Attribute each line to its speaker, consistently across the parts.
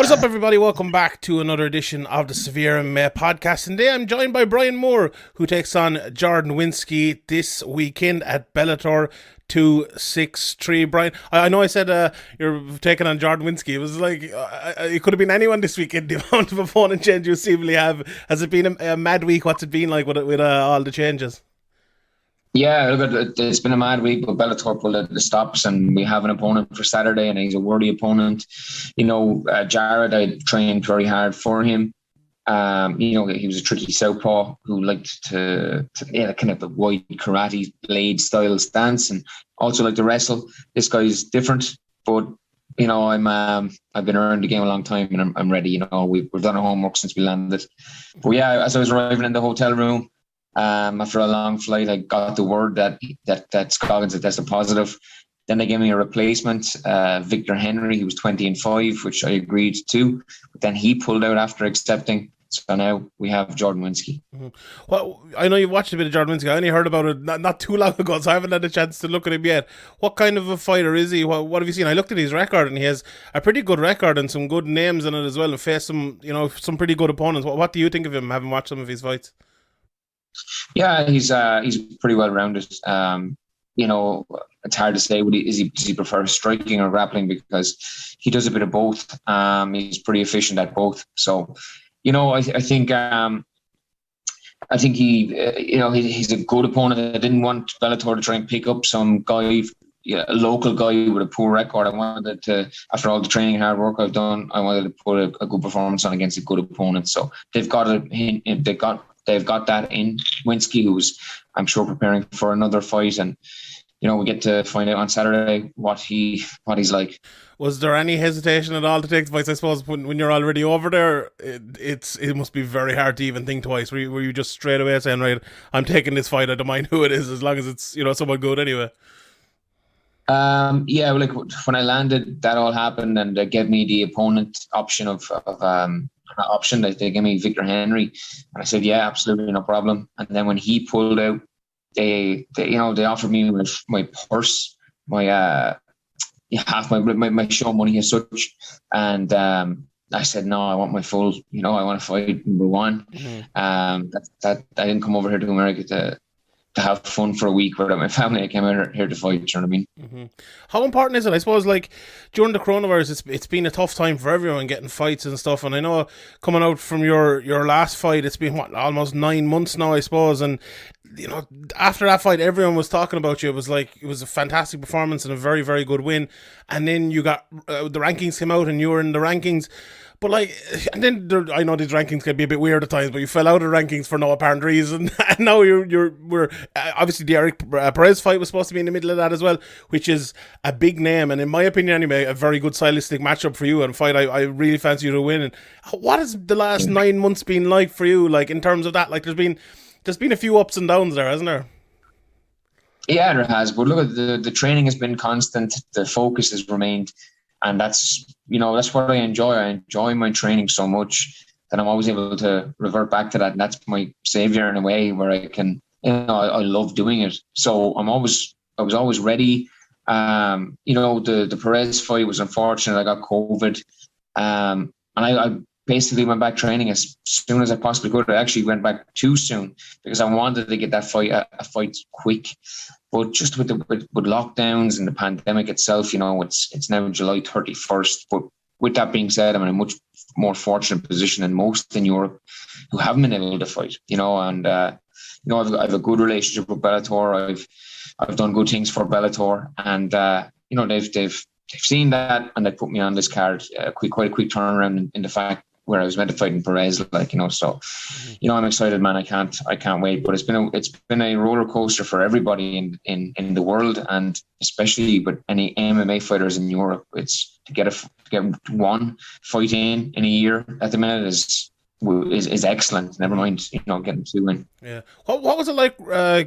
Speaker 1: What is up, everybody? Welcome back to another edition of the SevereMMA podcast. And today I'm joined by Brian Moore, who takes on Jordan Winsky this weekend at Bellator 263. Brian, I know I said you're taking on Jordan Winsky. It was like it could have been anyone this weekend. The amount of opponent change you seemingly have. Has it been a mad week? What's it been like with all the changes?
Speaker 2: Yeah, look, it's been a mad week, but Bellator pulled out the stops, and we have an opponent for Saturday, and he's a worthy opponent. Jared, I trained very hard for him. He was a tricky southpaw who liked to kind of a wide karate blade style stance, and also liked to wrestle. This guy's different, but I've been around the game a long time, and I'm ready. We've done our homework since we landed. But yeah, as I was arriving in the hotel room, after a long flight, I got the word that Scoggins had tested positive. Then they gave me a replacement, Victor Henry. He was 20-5, which I agreed to. But then he pulled out after accepting. So now we have Jordan Winsky.
Speaker 1: Mm-hmm. Well, I know you've watched a bit of Jordan Winsky. I only heard about it not too long ago, so I haven't had a chance to look at him yet. What kind of a fighter is he? What have you seen? I looked at his record, and he has a pretty good record and some good names in it as well, and faced some pretty good opponents. What do you think of him, having watched some of his fights?
Speaker 2: Yeah, he's pretty well rounded. It's hard to say. Does he prefer striking or grappling, because he does a bit of both. He's pretty efficient at both. So, I think he's a good opponent. I didn't want Bellator to try and pick up some guy, a local guy with a poor record. I wanted to, after all the training and hard work I've done, I wanted to put a good performance on against a good opponent. So they've got that in Winsky, who's, I'm sure, preparing for another fight, and we get to find out on Saturday what he's like.
Speaker 1: Was there any hesitation at all to take the fight? I suppose when you're already over there, it must be very hard to even think twice. Were you just straight away saying, right, I'm taking this fight, I don't mind who it is, as long as it's someone good anyway?
Speaker 2: When I landed, that all happened, and they gave me the opponent option they gave me Victor Henry, and I said, yeah, absolutely, no problem. And then when he pulled out, they offered me my purse, my half my show money as such, and I said, no, I want my full. I want to fight number one. Mm-hmm. That I didn't come over here to America to have fun for a week without my family. I came out here to fight. You know what I mean?
Speaker 1: Mm-hmm. How important is it? I suppose, like, during the coronavirus, it's been a tough time for everyone getting fights and stuff. And I know, coming out from your last fight, it's been almost 9 months now, I suppose. And after that fight, everyone was talking about you. It was a fantastic performance and a very, very good win. And then you got the rankings came out, and you were in the rankings. But and then I know these rankings can be a bit weird at times, but you fell out of rankings for no apparent reason, and now we're obviously the Eric Perez fight was supposed to be in the middle of that as well, which is a big name, and in my opinion anyway, a very good stylistic matchup for you, and a fight I really fancy you to win. And what has the last 9 months been like for you, like, in terms of that? Like, there's been a few ups and downs there, hasn't there?
Speaker 2: Yeah, there has, but look, the training has been constant. The focus has remained. And that's what I enjoy. I enjoy my training so much that I'm always able to revert back to that. And that's my savior in a way, where I can, I love doing it. So I was always ready. The Perez fight was unfortunate. I got COVID. And I basically went back training as soon as I possibly could. I actually went back too soon because I wanted to get that fight, a fight quick. But just with lockdowns and the pandemic itself, it's now July 31st. But with that being said, I'm in a much more fortunate position than most in Europe who haven't been able to fight. And I have a good relationship with Bellator. I've done good things for Bellator, and they've seen that, and they put me on this card. Quite a quick turnaround in the fact where I was meant to fight in Perez, so I'm excited, man. I can't wait. But it's been a roller coaster for everybody in the world, and especially with any MMA fighters in Europe. It's to get one fight in a year at the minute is excellent. Never mind, getting two in.
Speaker 1: Yeah. What was it like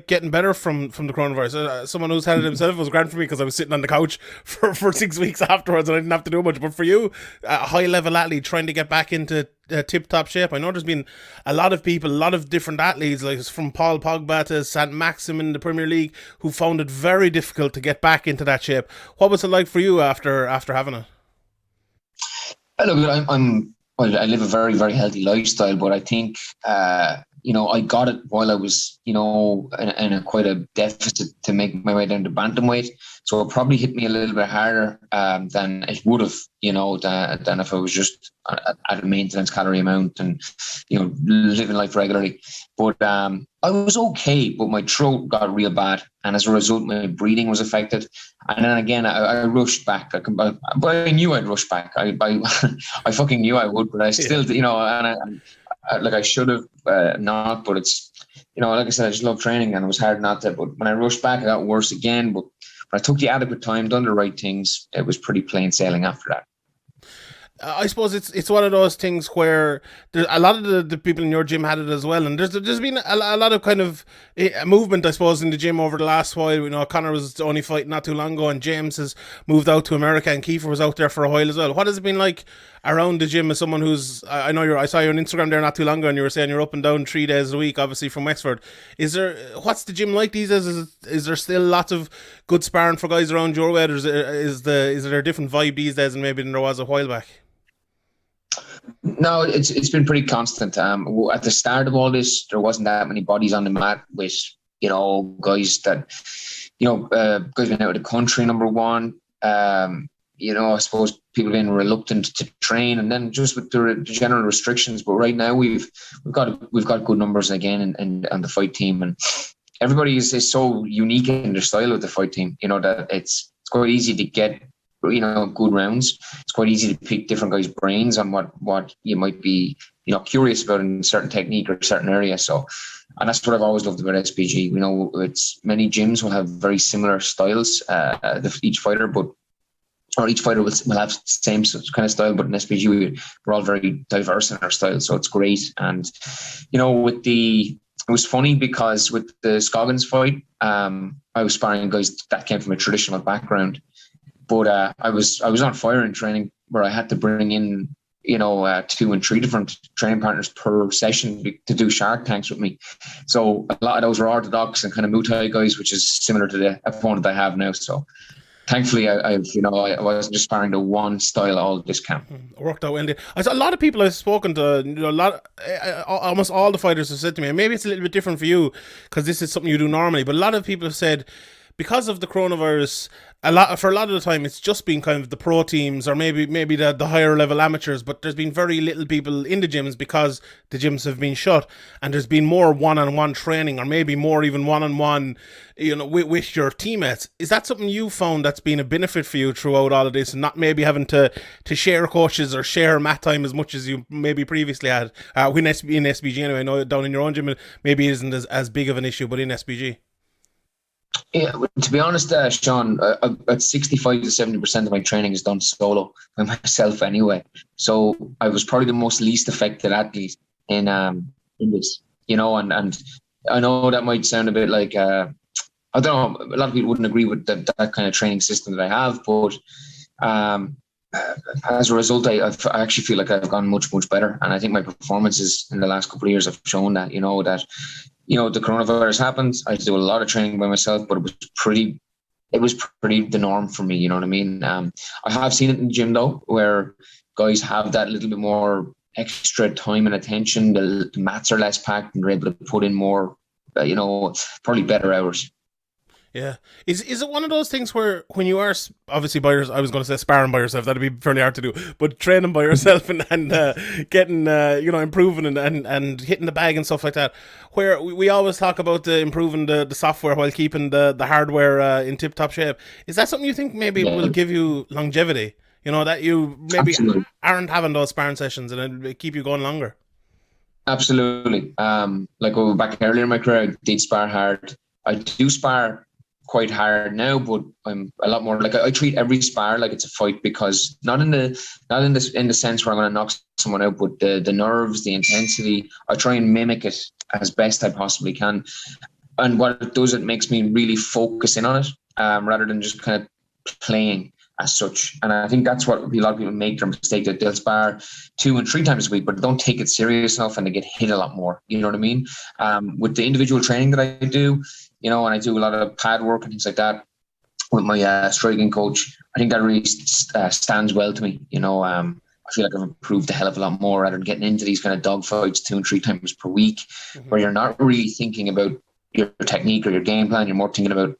Speaker 1: getting better from the coronavirus? Someone who's had it himself, it was grand for me because I was sitting on the couch for 6 weeks afterwards and I didn't have to do much. But for you, a high-level athlete trying to get back into tip-top shape, I know there's been a lot of people, a lot of different athletes, like from Paul Pogba to Saint Maxim in the Premier League, who found it very difficult to get back into that shape. What was it like for you after having it?
Speaker 2: Look, well, I live a very, very healthy lifestyle, but I think, I got it while I was, in a quite a deficit to make my way down to bantamweight. So it probably hit me a little bit harder than it would have, than if I was just at a maintenance calorie amount and, living life regularly. But I was okay, but my throat got real bad. And as a result, my breathing was affected. And then again, I rushed back. But I knew I'd rush back. I I fucking knew I would, but I still, and I should have not. But it's, like I said, I just love training, and it was hard not to. But when I rushed back, it got worse again. But when I took the adequate time, done the right things, it was pretty plain sailing after that.
Speaker 1: I suppose it's one of those things where there's a lot of the people in your gym had it as well, and there's been a lot of kind of movement, I suppose, in the gym over the last while. Connor was only fighting not too long ago, and James has moved out to America, and Kiefer was out there for a while as well. What has it been like around the gym as someone who's I saw you on Instagram there not too long ago, and you were saying you're up and down 3 days a week, obviously from Wexford. What's the gym like these days? Is there still lots of good sparring for guys around your way? Or is there a different vibe these days than maybe than there was a while back?
Speaker 2: No, it's been pretty constant. At the start of all this, there wasn't that many bodies on the mat with, guys that, guys been out of the country, number one. I suppose people being reluctant to train, and then just with the general restrictions. But right now we've got good numbers again and the fight team, and everybody is so unique in their style of the fight team. That it's quite easy to get good rounds. It's quite easy to pick different guys' brains on what you might be curious about in certain technique or certain area. So, and that's what I've always loved about SBG. It's many gyms will have very similar styles, each fighter, or each fighter will have the same kind of style, but in SBG we're all very diverse in our style, so it's great. And it was funny because with the Scoggins fight, I was sparring guys that came from a traditional background. But I was on fire in training where I had to bring in, 2 and 3 different training partners per session to do shark tanks with me. So a lot of those were orthodox and kind of Muay Thai guys, which is similar to the opponent I have now. So thankfully, I wasn't just sparring the one style all this camp.
Speaker 1: Worked out well. I saw a lot of people I've spoken to, almost all the fighters have said to me, and maybe it's a little bit different for you because this is something you do normally, but a lot of people have said, because of the coronavirus, for a lot of the time it's just been kind of the pro teams or maybe the higher level amateurs, but there's been very little people in the gyms because the gyms have been shut, and there's been more one-on-one training, or maybe more even one-on-one, with your teammates. Is that something you found that's been a benefit for you throughout all of this, and not maybe having to share coaches or share mat time as much as you maybe previously had in SBG anyway? I know down in your own gym maybe it isn't as big of an issue, but in SBG.
Speaker 2: Yeah, to be honest, Sean, about 65 to 70% of my training is done solo by myself anyway. So I was probably the most least affected athlete in this, and I know that might sound a bit like, I don't know, a lot of people wouldn't agree with that kind of training system that I have, but as a result, I actually feel like I've gone much, much better. And I think my performances in the last couple of years have shown that, the coronavirus happened. I had to do a lot of training by myself, but it was pretty the norm for me. You know what I mean? I have seen it in the gym though, where guys have that little bit more extra time and attention. The mats are less packed and they're able to put in more, probably better hours.
Speaker 1: Yeah. Is it one of those things where when you are obviously I was going to say sparring by yourself, that'd be fairly hard to do, but training by yourself and getting, improving and hitting the bag and stuff like that, where we always talk about improving the software while keeping the hardware in tip-top shape. Is that something you think maybe will give you longevity? That you maybe
Speaker 2: Absolutely.
Speaker 1: aren't having those sparring sessions and it'll keep you going longer?
Speaker 2: Absolutely. Like back earlier in my career, I did spar hard. I do spar quite hard now, but I'm a lot more like I treat every spar like it's a fight, because not in the sense where I'm going to knock someone out, but the nerves, the intensity, I try and mimic it as best I possibly can. And what it does, it makes me really focus in on it, rather than just kind of playing as such. And I think that's what a lot of people make their mistake, that they'll spar 2 and 3 times a week, but they don't take it serious enough and they get hit a lot more. You know what I mean? With the individual training that I do, and I do a lot of pad work and things like that with my striking coach, I think that really stands well to me. I feel like I've improved a hell of a lot more rather than getting into these kind of dogfights 2 and 3 times per week, where you're not really thinking about your technique or your game plan. You're more thinking about,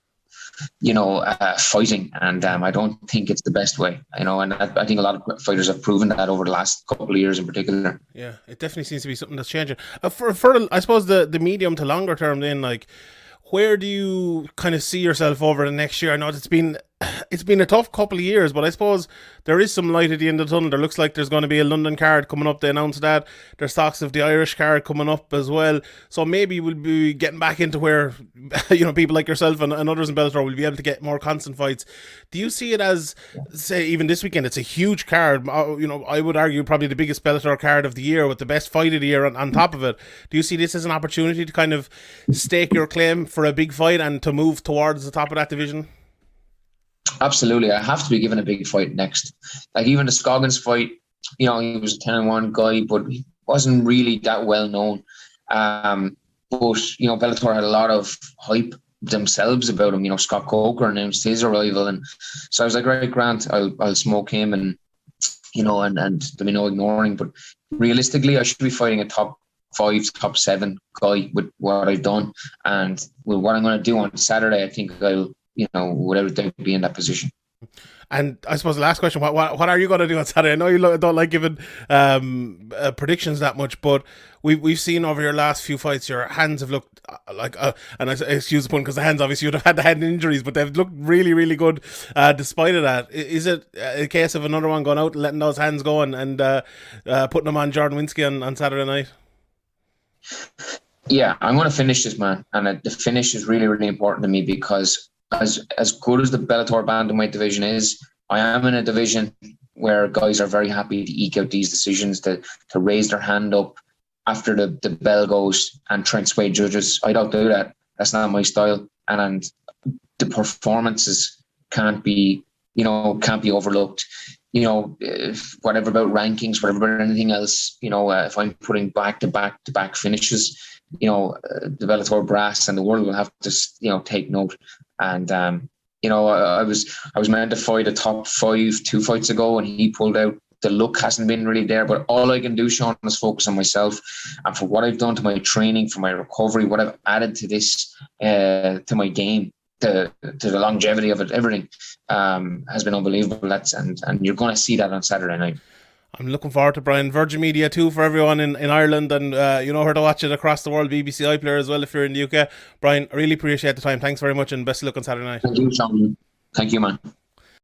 Speaker 2: fighting. And I don't think it's the best way, and I think a lot of fighters have proven that over the last couple of years in particular.
Speaker 1: Yeah, it definitely seems to be something that's changing. For I suppose the medium to longer term, then, like, where do you kind of see yourself over the next year? I know it's been a tough couple of years, but I suppose there is some light at the end of the tunnel. There looks like there's going to be a London card coming up. They announced that. There's talks of the Irish card coming up as well. So maybe we'll be getting back into where, people like yourself and others in Bellator will be able to get more constant fights. Do you see it as, say, even this weekend, it's a huge card. I would argue probably the biggest Bellator card of the year with the best fight of the year on top of it. Do you see this as an opportunity to kind of stake your claim for a big fight and to move towards the top of that division?
Speaker 2: Absolutely. I have to be given a big fight next. Like even the Scoggins fight, he was a 10-1 guy, but he wasn't really that well known. But Bellator had a lot of hype themselves about him. Scott Coker announced his arrival, and so I was like, right, Grant, I'll smoke him, and and there'll be no ignoring. But realistically, I should be fighting a top 5, top 7 guy with what I've done, and with what I'm going to do on Saturday. I think I'll, whatever they be in that position.
Speaker 1: And I suppose the last question: what are you going to do on Saturday? I know you don't like giving predictions that much, but we've seen over your last few fights, your hands have looked like, and I excuse the pun because the hands obviously you'd have had the hand injuries, but they've looked really, really good despite of that. Is it a case of another one going out and letting those hands go and putting them on Jordan Winsky on Saturday night?
Speaker 2: Yeah, I'm going to finish this, man, and the finish is really, really important to me because as good as the Bellator bantamweight division is, I am in a division where guys are very happy to eke out these decisions, to raise their hand up after the bell goes and try and sway judges. I don't do that. That's not my style. And the performances can't be overlooked. Whatever about rankings, whatever about anything else, if I'm putting back-to-back finishes, the Bellator brass and the world will have to, take note. And, I was meant to fight a top 5 2 fights ago and he pulled out. The look hasn't been really there, but all I can do, Sean, is focus on myself and for what I've done to my training, for my recovery, what I've added to this, to my game, to the longevity of it, everything has been unbelievable. And you're going to see that on Saturday night.
Speaker 1: I'm looking forward to Brian. Virgin Media too for everyone in Ireland, and you know where to watch it across the world. BBC iPlayer as well if you're in the UK. Brian, I really appreciate the time. Thanks very much, and best of luck on Saturday night.
Speaker 2: Thank you, Sean. Thank you, man.